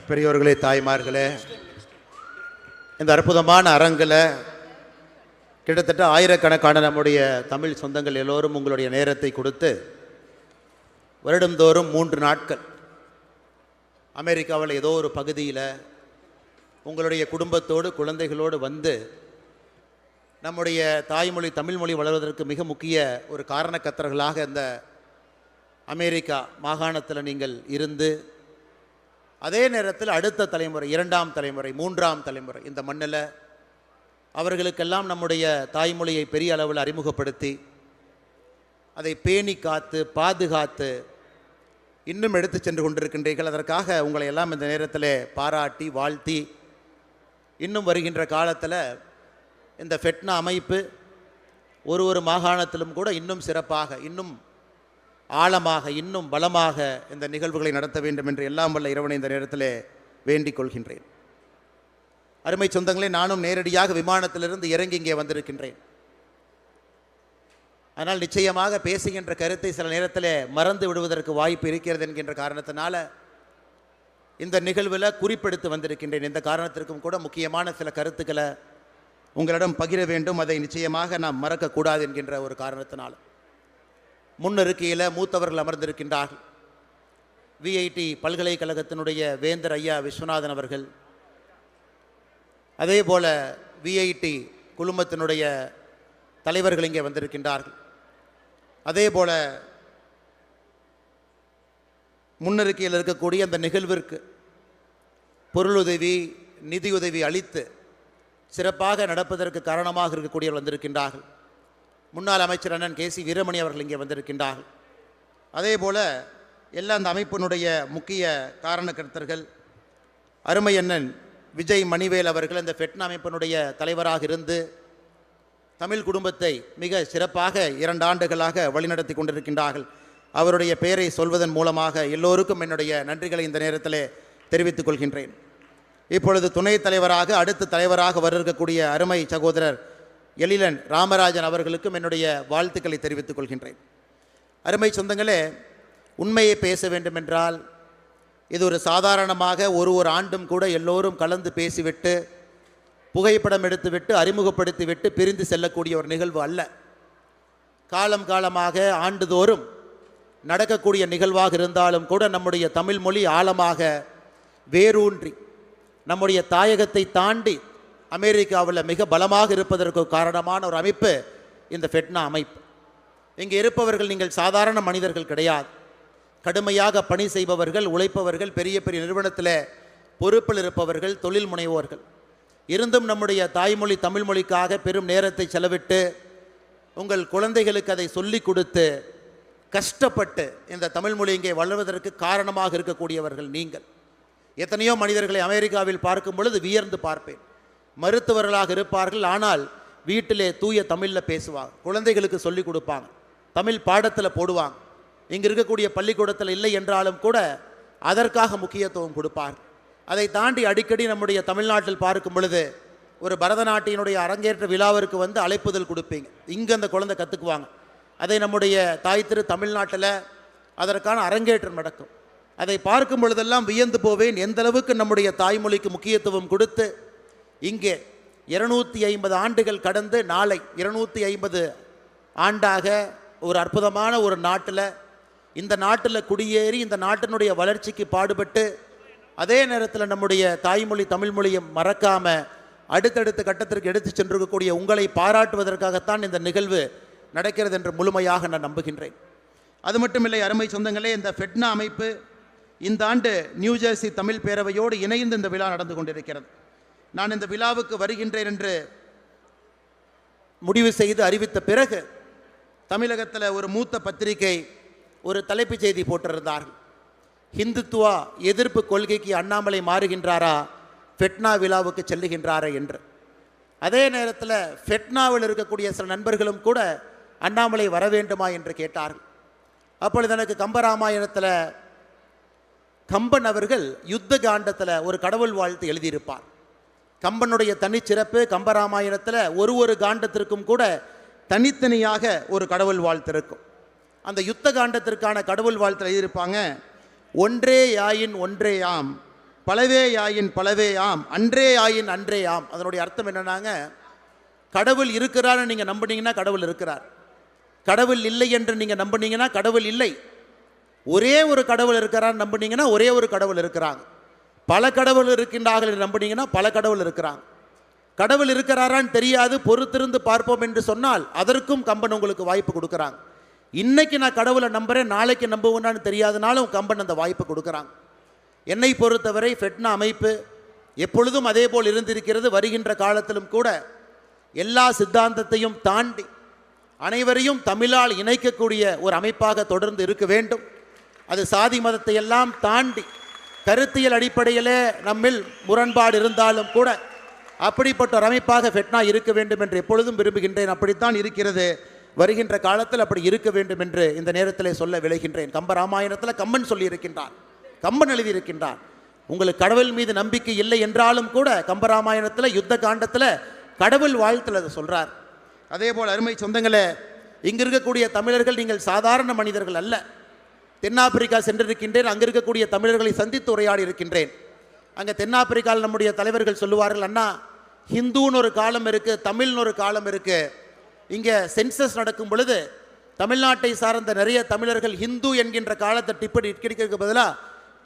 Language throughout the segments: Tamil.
பெரியோர்களே, தாய்மார்களே, இந்த அற்புதமான அரங்கில் கிட்டத்தட்ட ஆயிரக்கணக்கான நம்முடைய தமிழ் சொந்தங்கள் எல்லோரும் உங்களுடைய நேரத்தை கொடுத்து வருடந்தோறும் 3 நாட்கள் அமெரிக்காவில் ஏதோ ஒரு பகுதியில் உங்களுடைய குடும்பத்தோடு குழந்தைகளோடு வந்து நம்முடைய தாய்மொழி தமிழ்மொழி வளர்வதற்கு மிக முக்கிய ஒரு காரணக்கர்த்தர்களாக இந்த அமெரிக்கா மாகாணத்தில் நீங்கள் இருந்து அதே நேரத்தில் அடுத்த தலைமுறை, 2ஆம் தலைமுறை, 3ஆம் தலைமுறை இந்த மண்ணில் அவர்களுக்கெல்லாம் நம்முடைய தாய்மொழியை பெரிய அளவில் அறிமுகப்படுத்தி அதை பேணி காத்து பாதுகாத்து இன்னும் எடுத்து சென்று கொண்டிருக்கின்றீர்கள். அதற்காக உங்களை எல்லாம் இந்த நேரத்தில் பாராட்டி வாழ்த்தி, இன்னும் வருகின்ற காலத்தில் இந்த ஃபெட்னா அமைப்பு ஒரு மாகாணத்திலும் கூட இன்னும் சிறப்பாக, இன்னும் ஆழமாக, இன்னும் பலமாக இந்த நிகழ்வுகளை நடத்த வேண்டும் என்று எல்லாம் வல்ல இறைவனை இந்த நேரத்தில் வேண்டிக் கொள்கின்றேன். அருமை சொந்தங்களே, நானும் நேரடியாக விமானத்திலிருந்து இறங்கி இங்கே வந்திருக்கின்றேன். ஆனால் நிச்சயமாக பேசுகின்ற கருத்தை சில நேரத்தில் மறந்து விடுவதற்கு வாய்ப்பு இருக்கிறது என்கின்ற காரணத்தினால இந்த நிகழ்வில் குறிப்பெடுத்து வந்திருக்கின்றேன். இந்த காரணத்திற்கும் கூட முக்கியமான சில கருத்துக்களை உங்களிடம் பகிர வேண்டும். அதை நிச்சயமாக நாம் மறக்கக்கூடாது என்கின்ற ஒரு காரணத்தினால முன்னிருக்கையில் மூத்தவர்கள் அமர்ந்திருக்கின்றார்கள். VIT பல்கலைக்கழகத்தினுடைய வேந்தர் ஐயா விஸ்வநாதன் அவர்கள், அதே போல VIT குழுமத்தினுடைய தலைவர்கள் இங்கே வந்திருக்கின்றார்கள். அதே போல முன்னிருக்கையில் இருக்கக்கூடிய அந்த நிகழ்விற்கு பொருளுதவி, நிதியுதவி அளித்து சிறப்பாக நடப்பதற்கு காரணமாக இருக்கக்கூடியவர்கள் வந்திருக்கின்றார்கள். முன்னாள் அமைச்சர் அண்ணன் KC வீரமணி அவர்கள் இங்கே வந்திருக்கின்றார்கள். அதே போல் எல்லா அந்த அமைப்பினுடைய முக்கிய காரணக்கர்த்தர்கள் அருமை அண்ணன் விஜய் மணிவேல் அவர்கள் இந்த ஃபெட்னா அமைப்பினுடைய தலைவராக இருந்து தமிழ் குடும்பத்தை மிக சிறப்பாக 2 ஆண்டுகளாக வழிநடத்தி கொண்டிருக்கின்றார்கள். அவருடைய பெயரை சொல்வதன் மூலமாக எல்லோருக்கும் என்னுடைய நன்றிகளை இந்த நேரத்தில் தெரிவித்துக் கொள்கின்றேன். இப்பொழுது துணைத் தலைவராக, அடுத்த தலைவராக வரக்கூடிய அருமை சகோதரர் எழிலன் ராமராஜன் அவர்களுக்கும் என்னுடைய வாழ்த்துக்களை தெரிவித்துக் கொள்கின்றேன். அருமை சொந்தங்களே, உண்மையை பேச வேண்டுமென்றால் இது ஒரு சாதாரணமாக ஒரு ஆண்டும் கூட எல்லோரும் கலந்து பேசிவிட்டு புகைப்படம் எடுத்துவிட்டு அறிமுகப்படுத்திவிட்டு பிரிந்து செல்லக்கூடிய ஒரு நிகழ்வு அல்ல. காலம் காலமாக ஆண்டுதோறும் நடக்கக்கூடிய நிகழ்வாக இருந்தாலும் கூட நம்முடைய தமிழ் மொழி ஆழமாக வேரூன்றி நம்முடைய தாயகத்தை தாண்டி அமெரிக்காவில் மிக பலமாக இருப்பதற்கு காரணமான ஒரு அமைப்பு இந்த ஃபெட்னா அமைப்பு. இங்கே இருப்பவர்கள் நீங்கள் சாதாரண மனிதர்கள் கிடையாது. கடுமையாக பணி செய்பவர்கள், உழைப்பவர்கள், பெரிய பெரிய நிறுவனத்தில் பொறுப்பில் இருப்பவர்கள், தொழில் முனைவோர்கள். இருந்தும் நம்முடைய தாய்மொழி தமிழ்மொழிக்காக பெரும் நேரத்தை செலவிட்டு உங்கள் குழந்தைகளுக்கு அதை சொல்லிக் கொடுத்து கஷ்டப்பட்டு இந்த தமிழ்மொழி இங்கே வளர்வதற்கு காரணமாக இருக்கக்கூடியவர்கள் நீங்கள். எத்தனையோ மனிதர்களை அமெரிக்காவில் பார்க்கும் பொழுது வியர்ந்து பார்ப்பேன். மருத்துவர்களாக இருப்பார்கள், ஆனால் வீட்டிலே தூய தமிழில் பேசுவாங்க, குழந்தைகளுக்கு சொல்லிக் கொடுப்பாங்க, தமிழ் பாடத்தில் போடுவாங்க. இங்கே இருக்கக்கூடிய பள்ளிக்கூடத்தில் இல்லை என்றாலும் கூட அதற்காக முக்கியத்துவம் கொடுப்பார்கள். அதை தாண்டி அடிக்கடி நம்முடைய தமிழ்நாட்டில் பார்க்கும் பொழுது ஒரு பரதநாட்டியனுடைய அரங்கேற்ற விழாவிற்கு வந்து அழைப்புதல் கொடுப்பீங்க. இங்கே அந்த குழந்தை கற்றுக்குவாங்க. அதை நம்முடைய தாய் திரு தமிழ்நாட்டில் அதற்கான அரங்கேற்றம் நடக்கும். அதை பார்க்கும் பொழுதெல்லாம் வியந்து போவேன், எந்த அளவுக்கு நம்முடைய தாய்மொழிக்கு முக்கியத்துவம் கொடுத்து இங்கே 250 ஆண்டுகள் கடந்து நாளை 250 ஆண்டாக ஒரு அற்புதமான ஒரு நாட்டில், இந்த நாட்டில் குடியேறி இந்த நாட்டினுடைய வளர்ச்சிக்கு பாடுபட்டு அதே நேரத்தில் நம்முடைய தாய்மொழி தமிழ்மொழியை மறக்காமல் அடுத்தடுத்த கட்டத்திற்கு எடுத்து சென்றிருக்கக்கூடிய உங்களை பாராட்டுவதற்காகத்தான் இந்த நிகழ்வு நடக்கிறது என்று முழுமையாக நான் நம்புகின்றேன். அது மட்டுமில்லை அருமை சொந்தங்களே, இந்த ஃபெட்னா அமைப்பு இந்த ஆண்டு நியூஜெர்சி தமிழ் பேரவையோடு இணைந்து இந்த விழா நடந்து கொண்டிருக்கிறது. நான் இந்த விழாவுக்கு வருகின்றேன் என்று முடிவு செய்து அறிவித்த பிறகு தமிழகத்தில் ஒரு மூத்த பத்திரிகை ஒரு தலைப்புச் செய்தி போட்டிருந்தார்கள். ஹிந்துத்துவா எதிர்ப்பு கொள்கைக்கு அண்ணாமலை மாறுகின்றாரா, ஃபெட்னா விழாவுக்கு செல்லுகின்றாரா என்று. அதே நேரத்தில் ஃபெட்னாவில் இருக்கக்கூடிய சில நண்பர்களும் கூட அண்ணாமலை வர வேண்டுமா என்று கேட்டார்கள். அப்பொழுது எனக்கு கம்பராமாயணத்தில் கம்பன் அவர்கள் யுத்த காண்டத்தில் ஒரு கடவுள் வாழ்த்து எழுதியிருப்பார். கம்பனுடைய தனிச்சிறப்பு கம்பராமாயணத்தில் ஒரு காண்டத்திற்கும் கூட தனித்தனியாக ஒரு கடவுள் வாழ்த்து இருக்கும். அந்த யுத்த காண்டத்திற்கான கடவுள் வாழ்த்து எழுதியிருப்பாங்க. ஒன்றே யாயின் ஒன்றே யாம் பலவே ஆயின் பலவே ஆம், அன்றே ஆயின் அன்றே ஆம். அதனுடைய அர்த்தம் என்னன்னாங்க, கடவுள் இருக்கிறான்னு நீங்கள் நம்பினீங்கன்னா கடவுள் இருக்கிறார், கடவுள் இல்லை என்று நீங்கள் நம்பினீங்கன்னா கடவுள் இல்லை. ஒரே ஒரு கடவுள் இருக்கிறான்னு நம்பினீங்கன்னா ஒரே ஒரு கடவுள் இருக்கிறாங்க. பல கடவுள் இருக்கின்றார்கள் என்று நம்பினீங்கன்னா பல கடவுள் இருக்கிறாங்க. கடவுள் இருக்கிறாரான்னு தெரியாது, பொறுத்திருந்து பார்ப்போம் என்று சொன்னால் அதற்கும் கம்பன் உங்களுக்கு வாய்ப்பு கொடுக்குறாங்க. இன்னைக்கு நான் கடவுளை நம்புகிறேன், நாளைக்கு நம்புவேன்னு தெரியாதனாலும் கம்பன் அந்த வாய்ப்பு கொடுக்குறாங்க. என்னை பொறுத்தவரை ஃபெட்னா அமைப்பு எப்பொழுதும் அதே போல் இருந்திருக்கிறது. வருகின்ற காலத்திலும் கூட எல்லா சித்தாந்தத்தையும் தாண்டி அனைவரையும் தமிழால் இணைக்கக்கூடிய ஒரு அமைப்பாக தொடர்ந்து இருக்க வேண்டும். அது சாதி மதத்தை எல்லாம் தாண்டி கருத்தியல் அடிப்படையிலே நம்மில் முரண்பாடு இருந்தாலும் கூட அப்படிப்பட்ட ஒரு அமைப்பாக ஃபெட்னா இருக்க வேண்டும் என்று எப்பொழுதும் விரும்புகின்றேன். அப்படித்தான் இருக்கிறது. வருகின்ற காலத்தில் அப்படி இருக்க வேண்டும் என்று இந்த நேரத்தில் சொல்ல விளைகின்றேன். கம்பராமாயணத்தில் கம்பன் சொல்லியிருக்கின்றார், கம்பன் எழுதியிருக்கின்றார். உங்களுக்கு கடவுள் மீது நம்பிக்கை இல்லை என்றாலும் கூட கம்பராமாயணத்தில் யுத்த காண்டத்தில் கடவுள் வாழ்த்தில் அதை சொல்கிறார். அதே போல் அருமை சொந்தங்களே, இங்கு இருக்கக்கூடிய தமிழர்கள் நீங்கள் சாதாரண மனிதர்கள் அல்ல. தென்னாப்பிரிக்கா சென்றிருக்கின்றேன், அங்கே இருக்கக்கூடிய தமிழர்களை சந்தித்து உரையாடி இருக்கின்றேன். அங்கே தென்னாப்பிரிக்காவில் நம்முடைய தலைவர்கள் சொல்லுவார்கள், அண்ணா ஹிந்துன்னு ஒரு காலம் இருக்குது, தமிழ்னு ஒரு காலம் இருக்குது. இங்கே சென்சஸ் நடக்கும் பொழுது தமிழ்நாட்டை சார்ந்த நிறைய தமிழர்கள் ஹிந்து என்கின்ற காலத்தை டிக்கெடிக்கிறதுக்கு பதிலாக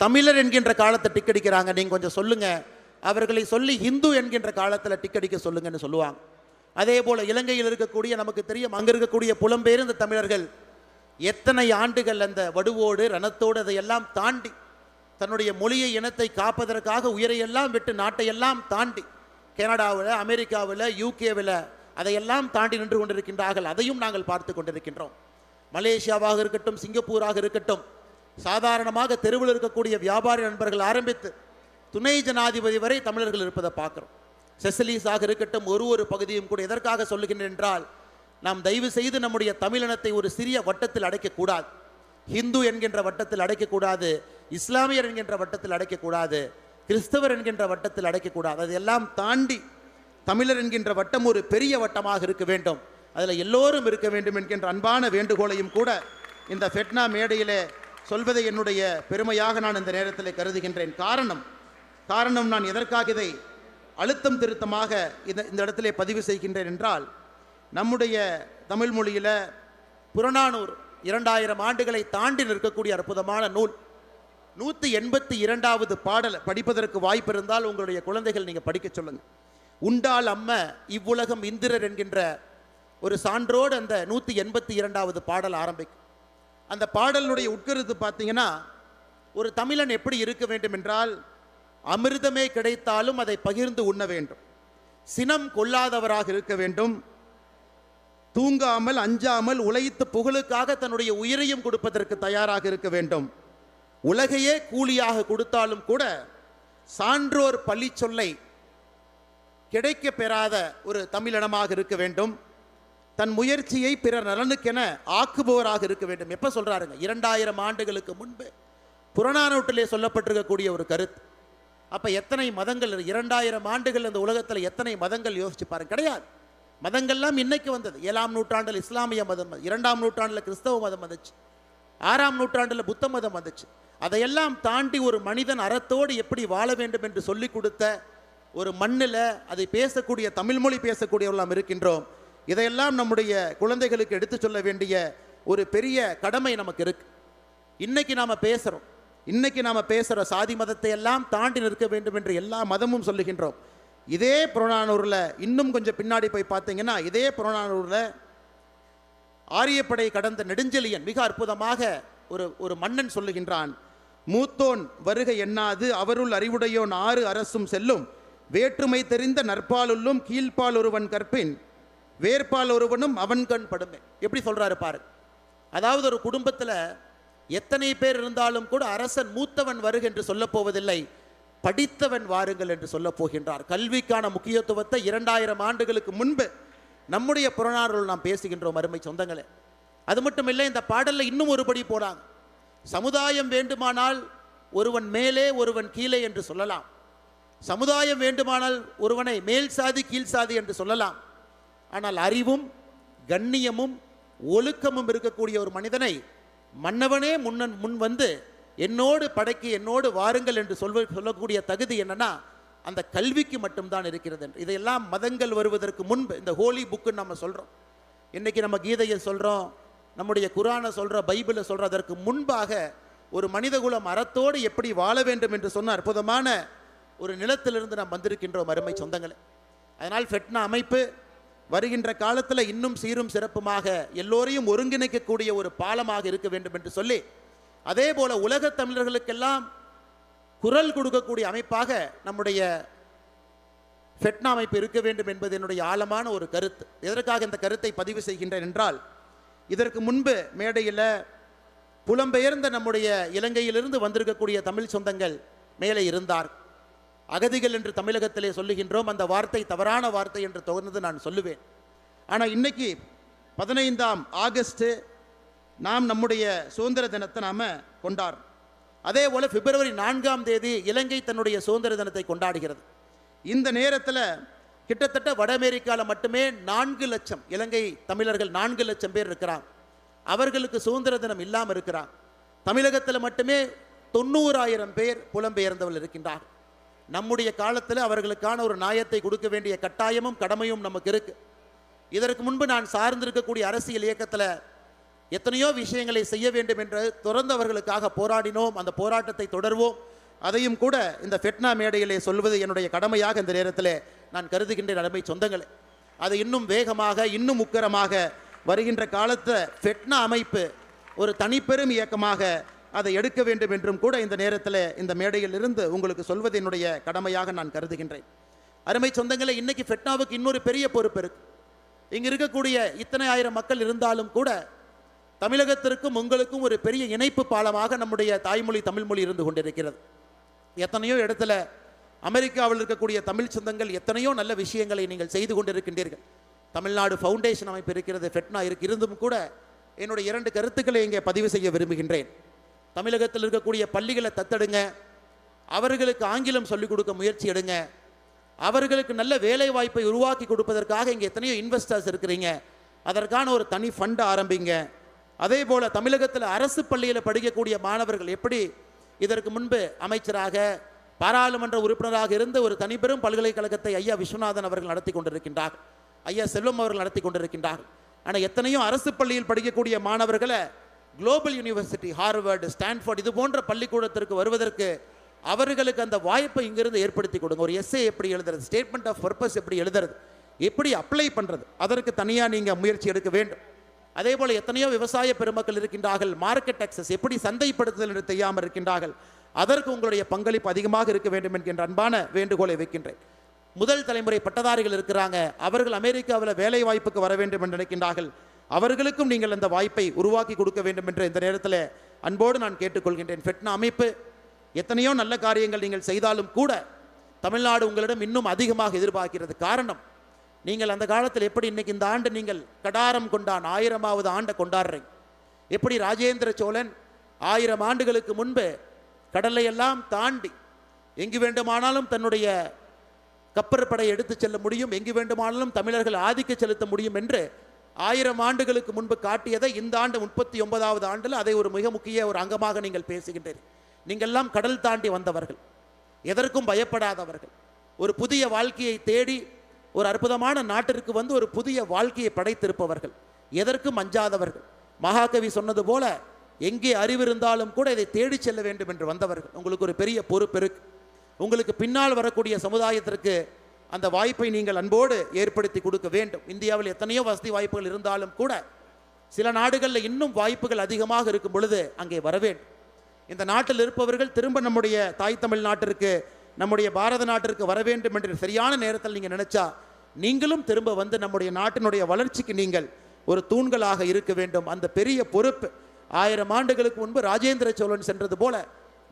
தமிழர் என்கின்ற காலத்தை டிக்கெடிக்கிறாங்க, நீங்கள் கொஞ்சம் சொல்லுங்கள், அவர்களை சொல்லி ஹிந்து என்கின்ற காலத்தில் டிக்கெடிக்க சொல்லுங்கன்னு சொல்லுவாங்க. அதே போல் இலங்கையில் இருக்கக்கூடிய நமக்கு தெரியும், அங்கே இருக்கக்கூடிய புலம்பெயர்ந்த தமிழர்கள் எத்தனை ஆண்டுகள் அந்த வடுவோடு ரணத்தோடு அதையெல்லாம் தாண்டி தன்னுடைய மொழியை இனத்தை காப்பதற்காக உயிரையெல்லாம் விட்டு நாட்டையெல்லாம் தாண்டி கனடாவில், அமெரிக்காவில், யூகேவில் அதையெல்லாம் தாண்டி நின்று கொண்டிருக்கின்றார்கள். அதையும் நாங்கள் பார்த்து கொண்டிருக்கின்றோம். மலேசியாவாக இருக்கட்டும், சிங்கப்பூராக இருக்கட்டும், சாதாரணமாக தெருவில் இருக்கக்கூடிய வியாபாரி நண்பர்கள் ஆரம்பித்து துணை ஜனாதிபதி வரை தமிழர்கள் இருப்பதை பார்க்குறோம். செசலீஸாக இருக்கட்டும், ஒரு பகுதியும் கூட. எதற்காக சொல்லுகின்றேன் என்றால், நாம் தயவு செய்து நம்முடைய தமிழினத்தை ஒரு சிறிய வட்டத்தில் அடைக்கக்கூடாது. ஹிந்து என்கின்ற வட்டத்தில் அடைக்கக்கூடாது, இஸ்லாமியர் என்கின்ற வட்டத்தில் அடைக்கக்கூடாது, கிறிஸ்தவர் என்கின்ற வட்டத்தில் அடைக்கக்கூடாது. அதையெல்லாம் தாண்டி தமிழர் என்கின்ற வட்டம் ஒரு பெரிய வட்டமாக இருக்க வேண்டும், அதில் எல்லோரும் இருக்க வேண்டும் என்கின்ற அன்பான வேண்டுகோளையும் கூட இந்த ஃபெட்னா மேடையிலே சொல்வதை என்னுடைய பெருமையாக நான் இந்த நேரத்தில் கருதுகின்றேன். காரணம் நான் எதற்காக இதை அழுத்தம் திருத்தமாக இந்த இடத்திலே பதிவு செய்கின்றேன் என்றால், நம்முடைய தமிழ் மொழியில் புறநானூறு 2000 ஆண்டுகளை தாண்டி நிற்கக்கூடிய அற்புதமான நூல். 182வது பாடல் படிப்பதற்கு வாய்ப்பு இருந்தால் உங்களுடைய குழந்தைகள் நீங்கள் படிக்க சொல்லுங்கள். உண்டால் அம்ம இவ்வுலகம் இந்திரர் என்கின்ற ஒரு சான்றோடு அந்த 182வது பாடல் ஆரம்பிக்கும். அந்த பாடலுடைய உட்கருத்து பார்த்தீங்கன்னா, ஒரு தமிழன் எப்படி இருக்க வேண்டும் என்றால், அமிர்தமே கிடைத்தாலும் அதை பகிர்ந்து உண்ண வேண்டும், சினம் கொள்ளாதவராக இருக்க வேண்டும், தூங்காமல் அஞ்சாமல் உழைத்து புகழுக்காக தன்னுடைய உயிரையும் கொடுப்பதற்கு தயாராக இருக்க வேண்டும், உலகையே கூலியாக கொடுத்தாலும் கூட சான்றோர் பள்ளி சொல்லை கிடைக்க பெறாத ஒரு தமிழினமாக இருக்க வேண்டும், தன் முயற்சியை பிறர் நலனுக்கென ஆக்குபவராக இருக்க வேண்டும். எப்போ சொல்கிறாருங்க? 2000 ஆண்டுகளுக்கு முன்பு புறநானூற்றிலே சொல்லப்பட்டிருக்கக்கூடிய ஒரு கருத்து. அப்போ எத்தனை மதங்கள், 2000 ஆண்டுகள் அந்த உலகத்தில் எத்தனை மதங்கள் யோசிச்சு பாருங்க. கிடையாது. மதங்கள்லாம் இன்னைக்கு வந்தது. 7ஆம் நூற்றாண்டில் இஸ்லாமிய மதம், 2ஆம் நூற்றாண்டில் கிறிஸ்தவ மதம் வந்துச்சு, 6ஆம் நூற்றாண்டில் புத்த மதம் வந்துச்சு. அதையெல்லாம் தாண்டி ஒரு மனிதன் அறத்தோடு எப்படி வாழ வேண்டும் என்று சொல்லிக் கொடுத்த ஒரு மண்ணில் அதை பேசக்கூடிய தமிழ் மொழி பேசக்கூடியவர்களாம் இருக்கின்றோம். இதையெல்லாம் நம்முடைய குழந்தைகளுக்கு எடுத்து சொல்ல வேண்டிய ஒரு பெரிய கடமை நமக்கு இருக்கு. இன்னைக்கு நாம் பேசுகிற சாதி மதத்தை எல்லாம் தாண்டி நிற்க வேண்டும் என்று எல்லா மதமும் சொல்லுகின்றோம். இதே புறநானூரில் இன்னும் கொஞ்சம் பின்னாடி போய் பார்த்தீங்கன்னா, இதே புறநானூரில் ஆரியப்படை கடந்த நெடுஞ்செழியன் மிக அற்புதமாக ஒரு மன்னன் சொல்லுகின்றான், மூத்தோன் வருகை எண்ணாது அவருள் அறிவுடையோன் 6 அரசும் செல்லும், வேற்றுமை தெரிந்த நற்பாலுள்ளும் கீழ்ப்பால் ஒருவன் கற்பின் வேர்பால் ஒருவனும் அவன் கண் படுமே. எப்படி சொல்றாரு பாரு. அதாவது ஒரு குடும்பத்தில் எத்தனை பேர் இருந்தாலும் கூட அரசன் மூத்தவன் வருக என்று சொல்ல போவதில்லை, படித்தவன் வாருங்கள் என்று சொல்ல போகின்றார். கல்விக்கான முக்கியத்துவத்தை 2000 ஆண்டுகளுக்கு முன்பு நம்முடைய புறநானூரில் நாம் பேசுகின்றோம் அருமை சொந்தங்களே. அது மட்டும் இல்லை, இந்த பாடலில் இன்னும் ஒருபடி போனாங்க. சமுதாயம் வேண்டுமானால் ஒருவன் மேலே ஒருவன் கீழே என்று சொல்லலாம், சமுதாயம் வேண்டுமானால் ஒருவனை மேல் சாதி கீழ் சாதி என்று சொல்லலாம். ஆனால் அறிவும் கண்ணியமும் ஒழுக்கமும் இருக்கக்கூடிய ஒரு மனிதனை மன்னவனே முன் வந்து என்னோடு படைக்கு என்னோடு வாருங்கள் என்று சொல்லக்கூடிய தகுதி என்னன்னா அந்த கல்விக்கு மட்டும்தான் இருக்கிறது என்று. இதையெல்லாம் மதங்கள் வருவதற்கு முன்பு இந்த ஹோலி புக்குன்னு நம்ம சொல்கிறோம். இன்றைக்கி நம்ம கீதையை சொல்கிறோம், நம்முடைய குரானை சொல்கிறோம், பைபிளை சொல்கிறோம். அதற்கு முன்பாக ஒரு மனிதகுலம் அறத்தோடு எப்படி வாழ வேண்டும் என்று சொன்ன அற்புதமான ஒரு நிலத்திலிருந்து நாம் வந்திருக்கின்றோம் அருமை சொந்தங்களே. அதனால் ஃபெட்னா அமைப்பு வருகின்ற காலத்தில் இன்னும் சீரும் சிறப்புமாக எல்லோரையும் ஒருங்கிணைக்கக்கூடிய ஒரு பாலமாக இருக்க வேண்டும் என்று சொல்லி, அதே போல உலகத் தமிழர்களுக்கெல்லாம் குரல் கொடுக்கக்கூடிய அமைப்பாக நம்முடைய ஃபெட்னா அமைப்பு இருக்க வேண்டும் என்பது என்னுடைய ஆழமான ஒரு கருத்து. எதற்காக இந்த கருத்தை பதிவு செய்கின்றேன் என்றால், இதற்கு முன்பு மேடையில் புலம்பெயர்ந்த நம்முடைய இலங்கையிலிருந்து வந்திருக்கக்கூடிய தமிழ் சொந்தங்கள் மேலே இருந்தார். அகதிகள் என்று தமிழகத்திலே சொல்லுகின்றோம். அந்த வார்த்தை தவறான வார்த்தை என்று தொடர்ந்து நான் சொல்லுவேன். ஆனால் இன்னைக்கு 15ஆம் ஆகஸ்ட் நாம் நம்முடைய சுதந்திர தினத்தை நாம் கொண்டாடுறோம். அதே போல் பிப்ரவரி 4ஆம் தேதி இலங்கை தன்னுடைய சுதந்திர தினத்தை கொண்டாடுகிறது. இந்த நேரத்தில் கிட்டத்தட்ட வட அமெரிக்காவில் மட்டுமே 4 லட்சம் இலங்கை தமிழர்கள் 4 லட்சம் பேர் இருக்கிறாங்க. அவர்களுக்கு சுதந்திர தினம் இல்லாமல் இருக்கிறாங்க. தமிழகத்தில் மட்டுமே 90,000 பேர் புலம்பெயர்ந்தவர்கள் இருக்கின்றார்கள். நம்முடைய காலத்தில் அவர்களுக்கான ஒரு நியாயத்தை கொடுக்க வேண்டிய கட்டாயமும் கடமையும் நமக்கு இருக்கு. இதற்கு முன்பு நான் சார்ந்திருக்கக்கூடிய அரசியல் இயக்கத்தில் எத்தனையோ விஷயங்களை செய்ய வேண்டும் என்று தொடர்ந்து அவர்களுக்காக போராடினோம். அந்த போராட்டத்தை தொடர்வோம். அதையும் கூட இந்த ஃபெட்னா மேடையிலே சொல்வது என்னுடைய கடமையாக இந்த நேரத்தில் நான் கருதுகின்ற அருமை சொந்தங்களே. அது இன்னும் வேகமாக இன்னும் உக்கரமாக வருகின்ற காலத்தில் ஃபெட்னா அமைப்பு ஒரு தனிப்பெரும் இயக்கமாக அதை எடுக்க வேண்டும் என்றும் கூட இந்த நேரத்தில் இந்த மேடையில் இருந்து உங்களுக்கு சொல்வது என்னுடைய கடமையாக நான் கருதுகின்றேன். அருமை சொந்தங்களே, இன்னைக்கு ஃபெட்னாவுக்கு இன்னொரு பெரிய பொறுப்பு இருக்கு. இங்கே இருக்கக்கூடிய இத்தனை ஆயிரம் மக்கள் இருந்தாலும் கூட தமிழகத்திற்கும் உங்களுக்கும் ஒரு பெரிய இணைப்பு பாலமாக நம்முடைய தாய்மொழி தமிழ்மொழி இருந்து கொண்டிருக்கிறது. எத்தனையோ இடத்துல அமெரிக்காவில் இருக்கக்கூடிய தமிழ் சொந்தங்கள் எத்தனையோ நல்ல விஷயங்களை நீங்கள் செய்து கொண்டிருக்கின்றீர்கள். தமிழ்நாடு ஃபவுண்டேஷன் அமைப்பு இருக்கிறது, ஃபெட்னா இருந்தும் கூட என்னுடைய 2 கருத்துக்களை இங்கே பதிவு செய்ய விரும்புகின்றேன். தமிழகத்தில் இருக்கக்கூடிய பள்ளிகளை தத்தெடுங்க, அவர்களுக்கு ஆங்கிலம் சொல்லிக் கொடுக்க முயற்சி எடுங்க, அவர்களுக்கு நல்ல வேலை வாய்ப்பை உருவாக்கி கொடுப்பதற்காக இங்கே எத்தனையோ இன்வெஸ்டர்ஸ் இருக்கிறீங்க, அதற்கான ஒரு தனி ஃபண்ட் ஆரம்பிங்க. அதே போல் தமிழகத்தில் அரசு பள்ளியில் படிக்கக்கூடிய மாணவர்கள் எப்படி இதற்கு முன்பு அமைச்சராக பாராளுமன்ற உறுப்பினராக இருந்த ஒரு தனிப்பெரும் பல்கலைக்கழகத்தை ஐயா விஸ்வநாதன் அவர்கள் நடத்தி கொண்டிருக்கின்றார்கள், ஐயா செல்வம் அவர்கள் நடத்தி கொண்டிருக்கின்றார்கள். ஆனால் எத்தனையோ அரசு பள்ளியில் படிக்கக்கூடிய மாணவர்களை குளோபல் யூனிவர்சிட்டி, ஹார்வர்டு, ஸ்டான்ஃபோர்ட் இது போன்ற பள்ளிக்கூடத்திற்கு வருவதற்கு அவர்களுக்கு அந்த வாய்ப்பை இங்கிருந்து ஏற்படுத்தி கொடுங்க. ஒரு எஸ்ஏ எப்படி எழுதுறது, ஸ்டேட்மெண்ட் ஆஃப் பர்பஸ் எப்படி எழுதுறது, எப்படி அப்ளை பண்ணுறது, அதற்கு தனியாக நீங்கள் முயற்சி எடுக்க வேண்டும். அதே போல் எத்தனையோ விவசாய பெருமக்கள் இருக்கின்றார்கள், மார்க்கெட் அக்சஸ் எப்படி சந்தைப்படுத்துதல் என்று தெரியாமல் இருக்கின்றார்கள், அதற்கு உங்களுடைய பங்களிப்பு அதிகமாக இருக்க வேண்டும் என்கின்ற அன்பான வேண்டுகோளை வைக்கின்றேன். முதல் தலைமுறை பட்டதாரிகள் இருக்கிறாங்க, அவர்கள் அமெரிக்காவில் வேலை வாய்ப்புக்கு வர வேண்டும் என்று நினைக்கின்றார்கள், அவர்களுக்கும் நீங்கள் அந்த வாய்ப்பை உருவாக்கி கொடுக்க வேண்டும் என்று இந்த நேரத்தில் அன்போடு நான் கேட்டுக்கொள்கின்றேன். ஃபெட்னா அமைப்பு எத்தனையோ நல்ல காரியங்கள் நீங்கள் செய்தாலும் கூட தமிழ்நாடு உங்களிடம் இன்னும் அதிகமாக எதிர்பார்க்கிறது. காரணம், நீங்கள் அந்த காலத்தில் எப்படி இன்னைக்கு இந்த ஆண்டு நீங்கள் கடாரம் கொண்டான் 1000வது ஆண்டை கொண்டாடுறீங்க, எப்படி ராஜேந்திர சோழன் 1000 ஆண்டுகளுக்கு முன்பு கடலையெல்லாம் தாண்டி எங்கு வேண்டுமானாலும் தன்னுடைய கப்பற்படை எடுத்து செல்ல முடியும், எங்கு வேண்டுமானாலும் தமிழர்கள் ஆதிக்க செலுத்த முடியும் என்று 1000 ஆண்டுகளுக்கு முன்பு காட்டியதை இந்த ஆண்டு 39வது ஆண்டில் அதை ஒரு மிக முக்கிய ஒரு அங்கமாக நீங்கள் பேசுகின்றீர்கள். நீங்கள்லாம் கடல் தாண்டி வந்தவர்கள், எதற்கும் பயப்படாதவர்கள், ஒரு புதிய வாழ்க்கையை தேடி ஒரு அற்புதமான நாட்டிற்கு வந்து ஒரு புதிய வாழ்க்கையை படைத்திருப்பவர்கள், எதற்கும் அஞ்சாதவர்கள். மகாகவி சொன்னது போல எங்கே அறிவு இருந்தாலும் கூட இதை தேடி செல்ல வேண்டும் என்று வந்தவர்கள். உங்களுக்கு ஒரு பெரிய பொறுப்பு இருக்கு. உங்களுக்கு பின்னால் வரக்கூடிய சமுதாயத்திற்கு அந்த வாய்ப்பை நீங்கள் அன்போடு ஏற்படுத்தி கொடுக்க வேண்டும். இந்தியாவில் எத்தனையோ வசதி வாய்ப்புகள் இருந்தாலும் கூட சில நாடுகளில் இன்னும் வாய்ப்புகள் அதிகமாக இருக்கும் பொழுது அங்கே வர வேண்டும். இந்த நாட்டில் இருப்பவர்கள் திரும்ப நம்முடைய தாய் தமிழ் நாட்டிற்கு, நம்முடைய பாரத நாட்டிற்கு வர வேண்டும் என்று சரியான நேரத்தில் நீங்கள் நினைச்சா நீங்களும் திரும்ப வந்து நம்முடைய நாட்டினுடைய வளர்ச்சிக்கு நீங்கள் ஒரு தூண்களாக இருக்க வேண்டும். அந்த பெரிய பொறுப்பு 1000 ஆண்டுகளுக்கு முன்பு ராஜேந்திர சோழன் சென்றது போல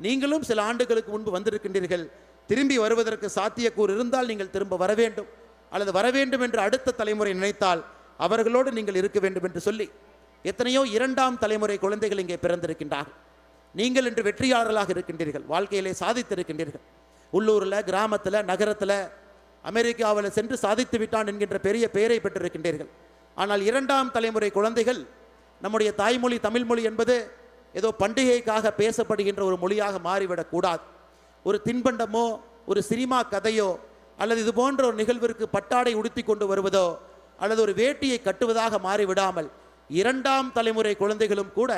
நீங்களும் சில ஆண்டுகளுக்கு முன்பு வந்திருக்கின்றீர்கள். திரும்பி வருவதற்கு சாத்தியக்கூறு இருந்தால் நீங்கள் திரும்ப வர வேண்டும், அல்லது வர வேண்டும் என்று அடுத்த தலைமுறை நினைத்தால் அவர்களோடு நீங்கள் இருக்க வேண்டும் என்று சொல்லி எத்தனையோ 2ஆம் தலைமுறை குழந்தைகள் இங்கே பிறந்திருக்கின்றார்கள். நீங்கள் இன்று வெற்றியாளர்களாக இருக்கின்றீர்கள், வாழ்க்கையிலே சாதித்திருக்கின்றீர்கள். உள்ளூரில், கிராமத்தில், நகரத்தில், அமெரிக்காவில் சென்று சாதித்து விட்டான் என்கின்ற பெரிய பெயரை பெற்றிருக்கின்றீர்கள். ஆனால் 2ஆம் தலைமுறை குழந்தைகள் நம்முடைய தாய்மொழி தமிழ்மொழி என்பது ஏதோ பண்டிகைக்காக பேசப்படுகின்ற ஒரு மொழியாக மாறிவிடக்கூடாது. ஒரு தின்பண்டமோ ஒரு சினிமா கதையோ அல்லது இது போன்ற ஒரு நிகழ்விற்கு பட்டாடை உடுத்தி கொண்டு வருவதோ அல்லது ஒரு வேட்டியை கட்டுவதாக மாறிவிடாமல் இரண்டாம் தலைமுறை குழந்தைகளும் கூட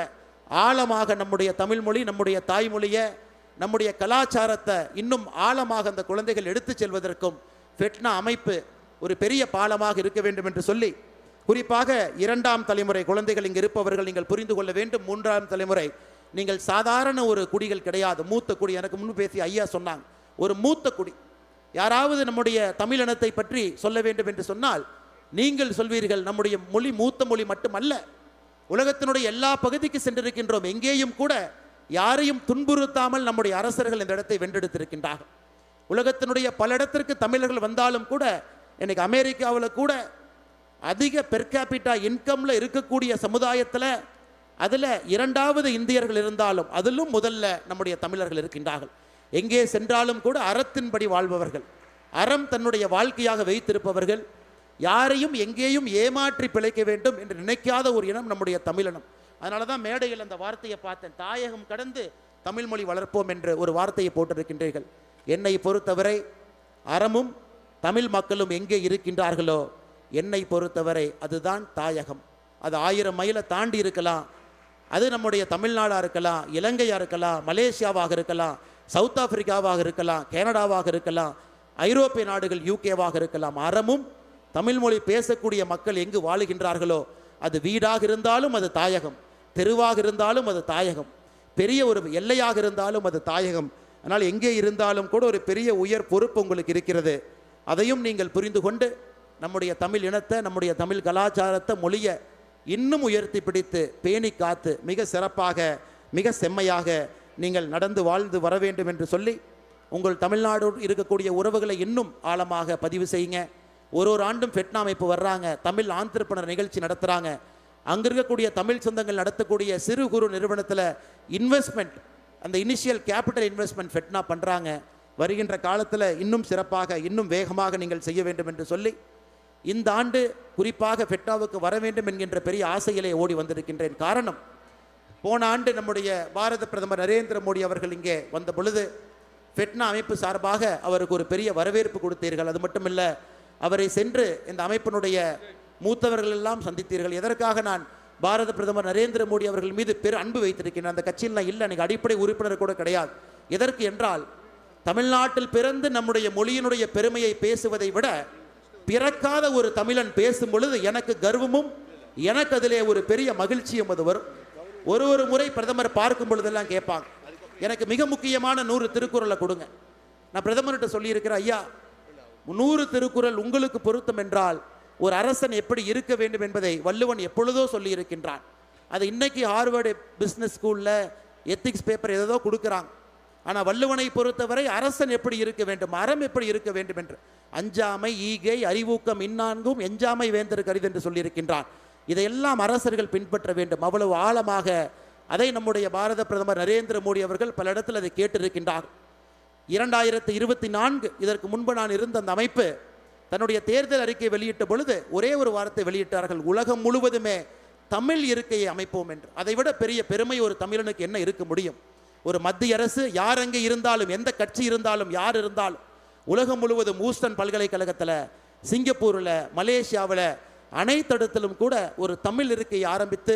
ஆழமாக நம்முடைய தமிழ்மொழி, நம்முடைய தாய்மொழியை, நம்முடைய கலாச்சாரத்தை இன்னும் ஆழமாக அந்த குழந்தைகள் எடுத்து செல்வதற்கும் ஃபெட்னா அமைப்பு ஒரு பெரிய பாலமாக இருக்க வேண்டும் என்று சொல்லி, குறிப்பாக இரண்டாம் தலைமுறை குழந்தைகள் இங்கு இருப்பவர்கள் நீங்கள் புரிந்து கொள்ள வேண்டும். மூன்றாம் தலைமுறை நீங்கள் சாதாரண ஒரு குடிகள் கிடையாது, மூத்த குடி. எனக்கு முன்பு பேசிய ஐயா சொன்னாங்க, ஒரு மூத்த குடி. யாராவது நம்முடைய தமிழினத்தை பற்றி சொல்ல வேண்டும் என்று சொன்னால் நீங்கள் சொல்வீர்கள், நம்முடைய மொழி மூத்த மொழி மட்டுமல்ல, உலகத்தினுடைய எல்லா பகுதிக்கு சென்றிருக்கின்றோம், எங்கேயும் கூட யாரையும் துன்புறுத்தாமல் நம்முடைய அரசர்கள் இந்த இடத்தை வென்றெடுத்திருக்கின்றார்கள். உலகத்தினுடைய பல இடத்திற்கு தமிழர்கள் வந்தாலும் கூட, இன்னைக்கு அமெரிக்காவில் கூட அதிக பெர் கேபிட்டா இன்கம்ல இருக்கக்கூடிய சமுதாயத்தில் அதில் இரண்டாவது இந்தியர்கள் இருந்தாலும் அதிலும் முதல்ல நம்முடைய தமிழர்கள் இருக்கின்றார்கள். எங்கே சென்றாலும் கூட அறத்தின்படி வாழ்பவர்கள், அறம் தன்னுடைய வாழ்க்கையாக வைத்திருப்பவர்கள், யாரையும் எங்கேயும் ஏமாற்றி பிழைக்க வேண்டும் என்று நினைக்காத ஒரு இனம் நம்முடைய தமிழினம். அதனால தான் மேடையில் அந்த வார்த்தையை பார்த்தேன், தாயகம் கடந்து தமிழ்மொழி வளர்ப்போம் என்று ஒரு வார்த்தையை போட்டிருக்கின்றீர்கள். என்னை பொறுத்தவரை அறமும் தமிழ் மக்களும் எங்கே இருக்கின்றார்களோ என்னை பொறுத்தவரை அதுதான் தாயகம். அது 1000 மைலை தாண்டி இருக்கலாம், அது நம்முடைய தமிழ்நாடாக இருக்கலாம், இலங்கையாக இருக்கலாம், மலேசியாவாக இருக்கலாம், சவுத் ஆப்பிரிக்காவாக இருக்கலாம், கனடாவாக இருக்கலாம், ஐரோப்பிய நாடுகள் யூகேவாக இருக்கலாம். அறமும் தமிழ்மொழி பேசக்கூடிய மக்கள் எங்கு வாழுகின்றார்களோ அது வீடாக இருந்தாலும் அது தாயகம், தெருவாக இருந்தாலும் அது தாயகம், பெரிய ஒரு எல்லையாக இருந்தாலும் அது தாயகம். அதனால் எங்கே இருந்தாலும் கூட ஒரு பெரிய உயர் பொறுப்பு உங்களுக்கு இருக்கிறது. அதையும் நீங்கள் புரிந்து கொண்டு நம்முடைய தமிழ் இனத்தை, நம்முடைய தமிழ் கலாச்சாரத்தை, மொழியை இன்னும் உயர்த்தி பிடித்து பேணி காத்து மிக சிறப்பாக மிக செம்மையாக நீங்கள் நடந்து வாழ்ந்து வர வேண்டும் என்று சொல்லி, உங்கள் தமிழ்நாடோடு இருக்கக்கூடிய உறவுகளை இன்னும் ஆழமாக பதிவு செய்யுங்க. ஒரு ஆண்டும் ஃபெட்னா அமைப்பு வர்றாங்க, தமிழ் ஆந்திரப்பனர் நிகழ்ச்சி நடத்துகிறாங்க. அங்கே இருக்கக்கூடிய தமிழ் சொந்தங்கள் நடத்தக்கூடிய சிறு குறு நிறுவனத்தில் இன்வெஸ்ட்மெண்ட், அந்த இனிஷியல் கேபிட்டல் இன்வெஸ்ட்மெண்ட் ஃபெட்னா பண்ணுறாங்க. வருகின்ற காலத்தில் இன்னும் சிறப்பாக இன்னும் வேகமாக நீங்கள் செய்ய வேண்டும் என்று சொல்லி, இந்த ஆண்டு குறிப்பாக ஃபெட்னாவுக்கு வர வேண்டும் என்கின்ற பெரிய ஆசையிலே ஓடி வந்திருக்கின்றேன். காரணம், போன ஆண்டு நம்முடைய பாரத பிரதமர் நரேந்திர மோடி அவர்கள் இங்கே வந்த பொழுது ஃபெட்னா அமைப்பு சார்பாக அவருக்கு ஒரு பெரிய வரவேற்பு கொடுத்தீர்கள். அது மட்டுமில்லை, அவரை சென்று இந்த அமைப்பினுடைய மூத்தவர்கள் எல்லாம் சந்தித்தீர்கள். எதற்காக நான் பாரத பிரதமர் நரேந்திர மோடி அவர்கள் மீது பெரு அன்பு வைத்திருக்கிறேன், அந்த கட்சியில் இல்லை, எனக்கு அடிப்படை உறுப்பினர் கூட கிடையாது. எதற்கு என்றால், தமிழ்நாட்டில் பிறந்து நம்முடைய மொழியினுடைய பெருமையை பேசுவதை விட பிறக்காத ஒரு தமிழன் பேசும் பொழுது எனக்கு கர்வமும் எனக்கு அதிலே ஒரு பெரிய மகிழ்ச்சியும் அது வரும். ஒரு முறை பிரதமர் பார்க்கும் பொழுதெல்லாம் கேட்பாங்க, எனக்கு மிக முக்கியமான 100 திருக்குறளை கொடுங்க. நான் பிரதமர்கிட்ட சொல்லியிருக்கிறேன், ஐயா 100 திருக்குறள் உங்களுக்கு பொருத்தம் என்றால் ஒரு அரசன் எப்படி இருக்க வேண்டும் என்பதை வள்ளுவன் எப்பொழுதோ சொல்லியிருக்கின்றான். அது இன்னைக்கு ஹார்வர்டு பிஸ்னஸ் ஸ்கூலில் எத்திக்ஸ் பேப்பர் ஏதோ கொடுக்குறாங்க. ஆனால் வள்ளுவனை பொறுத்தவரை அரசன் எப்படி இருக்க வேண்டும், அறம் எப்படி இருக்க வேண்டும் என்று, அஞ்சாமை ஈகை அறிவூக்கம் இந்நான்கும் எஞ்சாமை வேந்தர் கரிது என்று சொல்லியிருக்கின்றான். இதையெல்லாம் அரசர்கள் பின்பற்ற வேண்டும். அவ்வளவு ஆழமாக அதை நம்முடைய பாரத பிரதமர் நரேந்திர மோடி அவர்கள் பல இடத்தில் அதை கேட்டிருக்கின்றார். 2024 இதற்கு முன்பு நான் இருந்த அந்த அமைப்பு தன்னுடைய தேர்தல் அறிக்கை வெளியிட்ட பொழுது ஒரே ஒரு வார்த்தை வெளியிட்டார்கள், உலகம் முழுவதுமே தமிழ் இருக்கையை அமைப்போம் என்று. அதைவிட பெரிய பெருமை ஒரு தமிழனுக்கு என்ன இருக்க முடியும்? ஒரு மத்திய அரசு யார் அங்கே இருந்தாலும், எந்த கட்சி இருந்தாலும், யார் இருந்தாலும், உலகம் முழுவதும் ஊஸ்டன் பல்கலைக்கழகத்தில், சிங்கப்பூரில், மலேசியாவில் அனைத்து இடத்திலும் கூட ஒரு தமிழ் இருக்கையை ஆரம்பித்து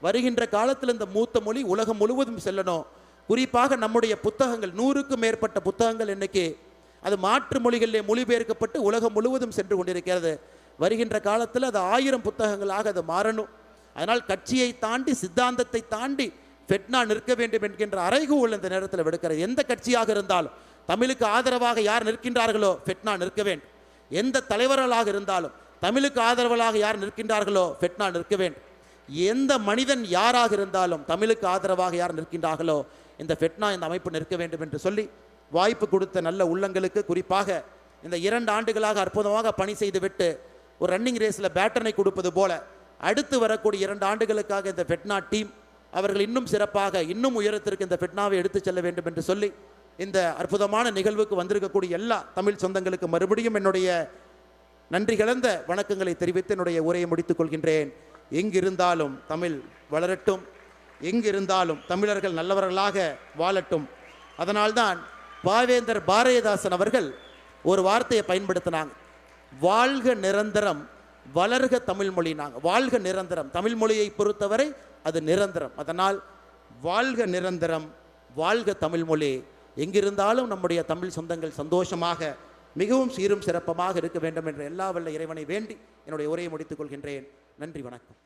வருகின்ற காலத்தில் இந்த மூத்த மொழி உலகம் முழுவதும் செல்லணும். குறிப்பாக நம்முடைய புத்தகங்கள் 100க்கும் மேற்பட்ட புத்தகங்கள் இன்னைக்கு அது மாற்று மொழிகளிலே மொழிபெயர்க்கப்பட்டு உலகம் முழுவதும் சென்று கொண்டிருக்கிறது. வருகின்ற காலத்தில் அது 1000 புத்தகங்களாக அது மாறணும். அதனால் கட்சியை தாண்டி சித்தாந்தத்தை தாண்டி ஃபெட்னா நிற்க வேண்டும் என்கின்ற அறைகூவல் இந்த நேரத்தில் விடுக்கிறது. எந்த கட்சியாக இருந்தாலும் தமிழுக்கு ஆதரவாக யார் நிற்கின்றார்களோ ஃபெட்னா நிற்க வேண்டும். எந்த தலைவர்களாக இருந்தாலும் தமிழுக்கு ஆதரவாக யார் நிற்கின்றார்களோ ஃபெட்னா நிற்க வேண்டும். எந்த மனிதன் யாராக இருந்தாலும் தமிழுக்கு ஆதரவாக யார் நிற்கின்றார்களோ இந்த ஃபெட்னா, இந்த அமைப்பு நிற்க வேண்டும் என்று சொல்லி வாய்ப்பு கொடுத்த நல்ல உள்ளங்களுக்கு, குறிப்பாக இந்த 2 ஆண்டுகளாக அற்புதமாக பணி செய்துவிட்டு ஒரு ரன்னிங் ரேஸில் பேட்டனை கொடுப்பது போல அடுத்து வரக்கூடிய 2 ஆண்டுகளுக்காக இந்த ஃபெட்னா டீம் அவர்கள் இன்னும் சிறப்பாக இன்னும் உயரத்திற்கு இந்த ஃபெட்னாவை எடுத்து செல்ல வேண்டும் என்று சொல்லி இந்த அற்புதமான நிகழ்வுக்கு வந்திருக்கக்கூடிய எல்லா தமிழ் சொந்தங்களுக்கு மறுபடியும் என்னுடைய நன்றி கலந்த வணக்கங்களை தெரிவித்து என்னுடைய உரையை முடித்துக் கொள்கின்றேன். எங்கிருந்தாலும் தமிழ் வளரட்டும், எங்கிருந்தாலும் தமிழர்கள் நல்லவர்களாக வாழட்டும். அதனால்தான் பாவேந்தர் பாரதிதாசன் அவர்கள் ஒரு வார்த்தையை பயன்படுத்தினாங்க. வாழ்க நிரந்தரம் வளர்க தமிழ்மொழினாங்க. வாழ்க நிரந்தரம், தமிழ் மொழியை பொறுத்தவரை அது நிரந்தரம். அதனால் வாழ்க நிரந்தரம், வாழ்க தமிழ்மொழி. எங்கிருந்தாலும் நம்முடைய தமிழ் சொந்தங்கள் சந்தோஷமாக மிகவும் சீரும் சிறப்பமாக இருக்க வேண்டும் என்ற எல்லா வல்ல இறைவனை வேண்டி என்னுடைய உரையை முடித்துக் கொள்கின்றேன். நன்றி, வணக்கம்.